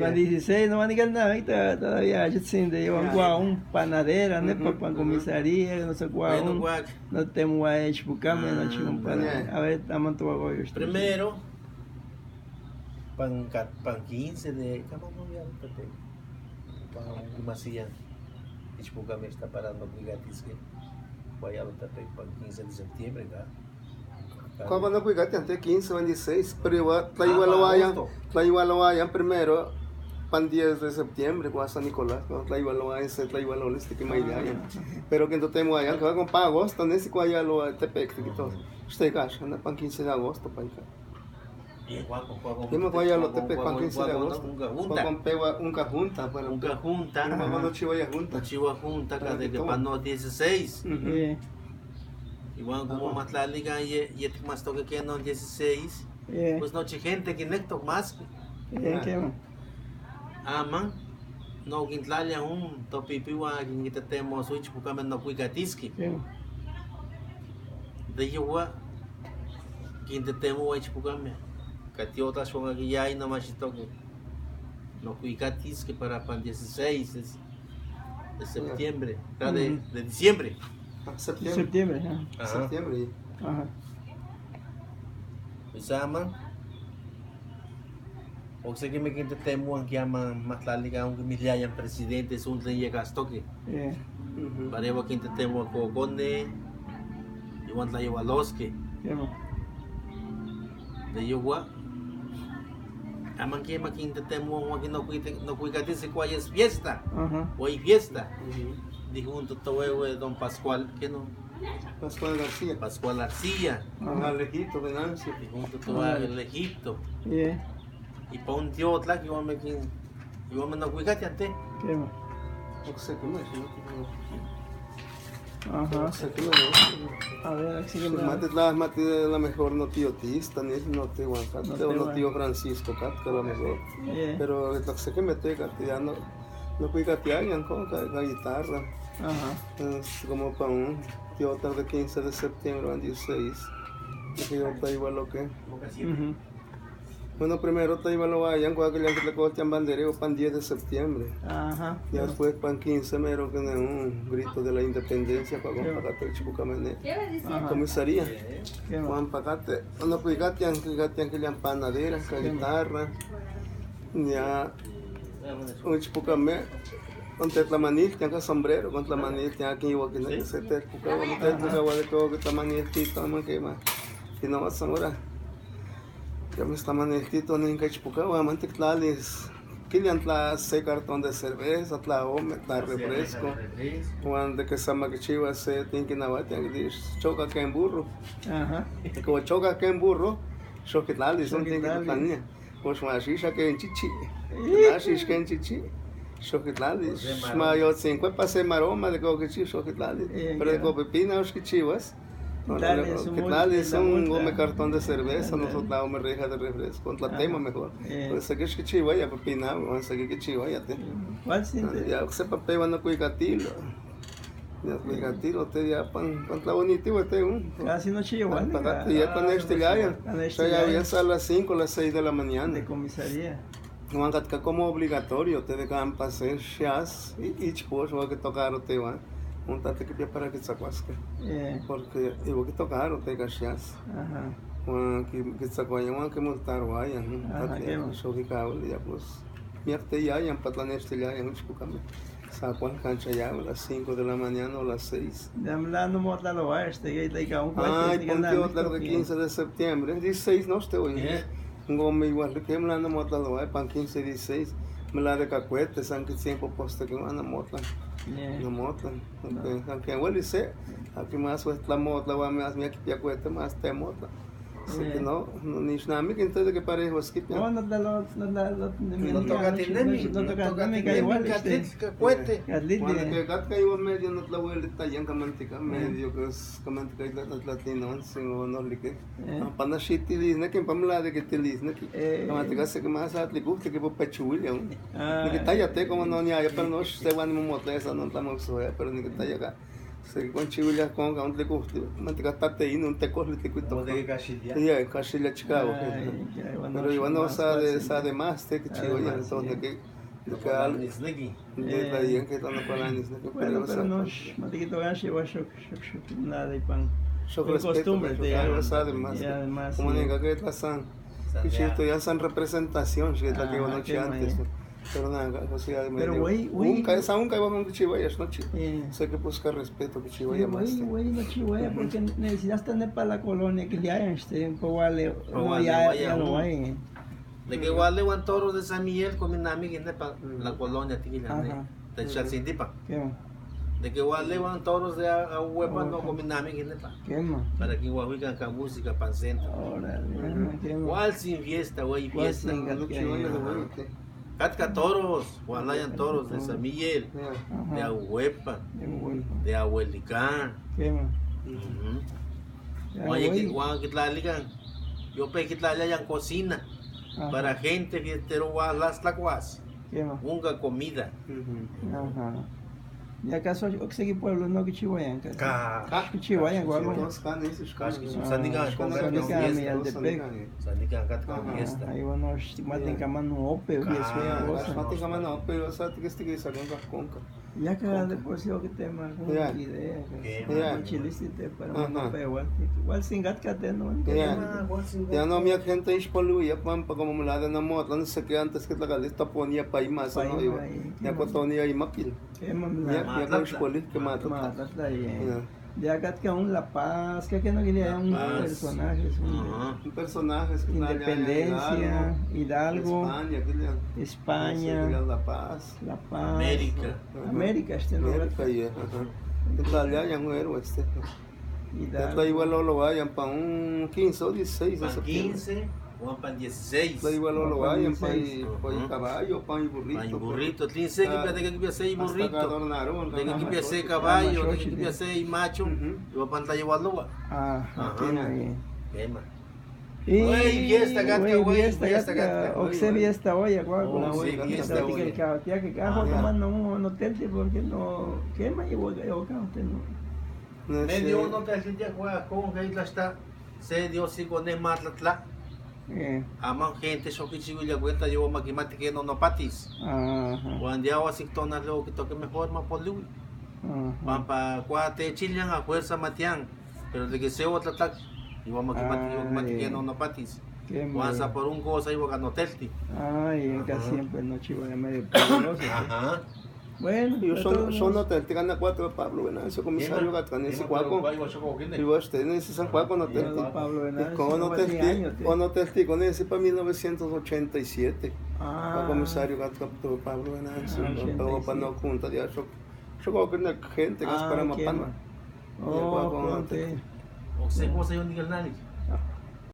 A 16 no van a llegar nada, todavía yo siento, llevan un panadera, ¿no? Para comisaría, no sé cuál, no tengo a hecho buscarme, no chico para, a ver, estamos todo hoy. Primero, pan 15 de, ¿cómo no había? Pan masía, hecho buscarme está parando obligatis que vaya a tapé pan 15 de septiembre, ¿verdad? Cuando no cuidaste antes 15 o 16, pero igual lo vayan primero, pan 10 de septiembre, con San Nicolás, la igual lo vayan, la igual lo les que me vayan. Pero que no tengo allá, que va a comprar agosto, nesse que vaya lo te pecte que todo. Usted cacha, anda pan 15 de agosto para acá. Yo me voy a lo te pan 15 de agosto. Para comprar un cajunta, para un cajunta. No chivoya junta. No chivoya junta, cada que pan no 16. Igual como más la liga y más toque que no 16, pues no gente que necto más. Man, no quintlalia topipiwa que te temo switch porque no cuicatiski. De yo que te temo which porque catiota son aquí ya y no más toque. No cuicatiski para pan 16 de septiembre, de diciembre. Septiembre, septiembre. Usaman. O sea que me quinte temo que llaman más la liga aunque me llaman presidente es un llega a toque. Para yo quinte temo con conde y want la lleva los que. De yo gua. Aman que me quinte temo que no cuídate se cuál es fiesta. Hoy fiesta. Dijo un totohuevo de Don Pascual, que no. Pascual García. Pascual García. Al Egipto, Venancio. Dijo un totohuevo del Egipto. Y para un tío otla que iba a no cuídate antes. No sé cómo es, A ver, aquí que mate la mejor no tío Tista, ni no tío Juan no tío Francisco, que la mejor. Pero lo que sé que me tenga, no cuídate alguien con la guitarra. Es como para un tío tarde 15 de septiembre, 16. Que yo está igual lo que. Bueno, primero te iba a lo vayan, cuando le cortan bandereo pan 10 de septiembre. Y después pan 15 mero que es un grito de la independencia para compacate el chipucamené. Comisaría. Juan Pacate, no cuídate que le han panadera, guitarra. Ya un chipucamé. Con tetlamanil, tiene sombrero, con tlamanil, tiene aquí igual que no se te cucaba, no te cucaba de todo que tlamanil tito, no que más. Si no vas ahora. Ya me está manejando en Cachipucao, amante clales, que le han se cartón de cerveza, la ome, la refresco, cuando que se maquichiva se tiene que navar, tiene que decir choca que en burro, como choca que en burro, choque clales, no tiene que planea, pues más shisha que en chichi, así que en chichi. Chocolate, mayor 5 pase maroma de coque chocolate, pero de copepina os que chivas. ¿Qué tal? Es un gome cartón de cerveza, nosotros damos reja de refresco, contra tema mejor. Pues aquí es que chiva ya pepina, vamos a que chiva ya te. Ya se papel van a cuigatilo. Ya cuigatilo te ya pan contra bonito este un. Casi no chiva. Ya tan este ya. Ya había a las 5 o las 6 de la mañana. De comisaría. No han que como obligatorio te dejan pasar chas y chipos o que tocar te van. Un tanto que para que se acuasque. Porque eu vou que tocar o te caxias. Que se acuayan que montar guayan. Show que cabo ya pues. Mierte ya en patlanes ya en Chipucame. Sacuan cancha ya a las 5 de la mañana o las 6. Hablando mota lo oeste, que te cago. Ay, ponte otra de 15 de septiembre. 16 no estoy hoy. Un gome igual que hablando mota lo oeste, pan 15 16. Me la de cacuete, san que tiempo poste que van a mota. No motan, aunque huele sé, aquí más pues la mota va más mi aquí piacuete más te mota. Así que no, ni nada me entonces que parejo es que no toca que igual que cuete. Cuando que gat que iba medio no la huele tallan camantica medio que es camantica y las latino sin no lique. Pana shiti lisna que pamla de que te lisna que camantica se que más atlicu que por pechulia. Ni que talla te como no ni hay pero no se van mo mota esa no estamos pero ni que talla acá. Se con chihuilla con un te gusta, manteca tateína, un te corre te cuento. Como de Cachilla. Ya, Cachilla Chicago. Pero Iván no sabe más de que chihuilla, entonces que de la día que están con la nisne. Bueno, pero no, mantequito gancho, yo nada y pan. Yo costumbre, sabe más. Como nega que la san, que esto ya san representación, si es la que iba noche antes. Pero nada, o sea, pero güey, esa nunca iba a chihuahua, no sé que buscar respeto que chihuahua más. Güey, no chihuahua, porque necesitas tener para la colonia que ya en Powale, no ya no hay. De que igual le van toros de San Miguel con mi amiga en la colonia tigilane, de Chalcindipa. De que igual le van toros de Ahuepa no con mi amiga en para que igual oigan con música para el centro. Igual sin fiesta, güey, fiesta. Catca toros, Guanayan toros de San Miguel, de Ahuepa, de Ahuelicán. Juan que la ligan, yo pe que la ligan cocina para gente que te lo las lacuas, unga comida. ¿Y acaso que pueblo no que chihuayan? Que chihuayan, guapo. Ahí bueno, maten camano ope, maten camano ope, o sea, que este que sacan conca. Ya que después yo que tema, una idea, que chiliste para no peor, igual sin gatkate no. Ya no mi gente es poluya, pampa como me la de na moto, no sé qué antes que la galista ponía pa más, no iba. Ya cotonía y mapil. Ya con escolhi que mata. Ya acá que aún La Paz, que no quería un personaje, un personaje, Independencia, Hidalgo, España, La Paz, América, este no. Italia ya un héroe este. Está igual lo vayan para un 15 o 16 de septiembre. 15 o para 16. Da igual lo vayan para caballo, para burrito. Para burrito, tiene que ser burrito. De que quiera ser caballo, de que quiera ser macho, y va a pantalla igual lo va. Y fiesta gatka, oxe fiesta olla, fiesta olla. Que cajo tomando un hotel porque no quema y voy a usted no. Medio no te hace ya juega con que ahí está. Se dio si con el matlatla. Aman gente so que chigo ya cuenta yo maquimate que no patis. Cuando ya así tona lo que toque mejor más por lui. Pampa cuate chillan a fuerza matian, pero de que se otra tac y vamos maquimate que no patis. Cuando por un cosa iba a ganotelti. Ay, casi siempre no chivo de medio peligroso. Bueno, yo son hotel, te gana 4 Pablo Venancio, comisario Gatán, ese cuaco. Y vos tenés ese San Juaco no te. Con hotel, con ese para 1987. Comisario Gatán, Pablo Venancio, para no junta ya. Yo creo que no gente que es para mapana. Oh, ¿cómo se llama Miguel Nani?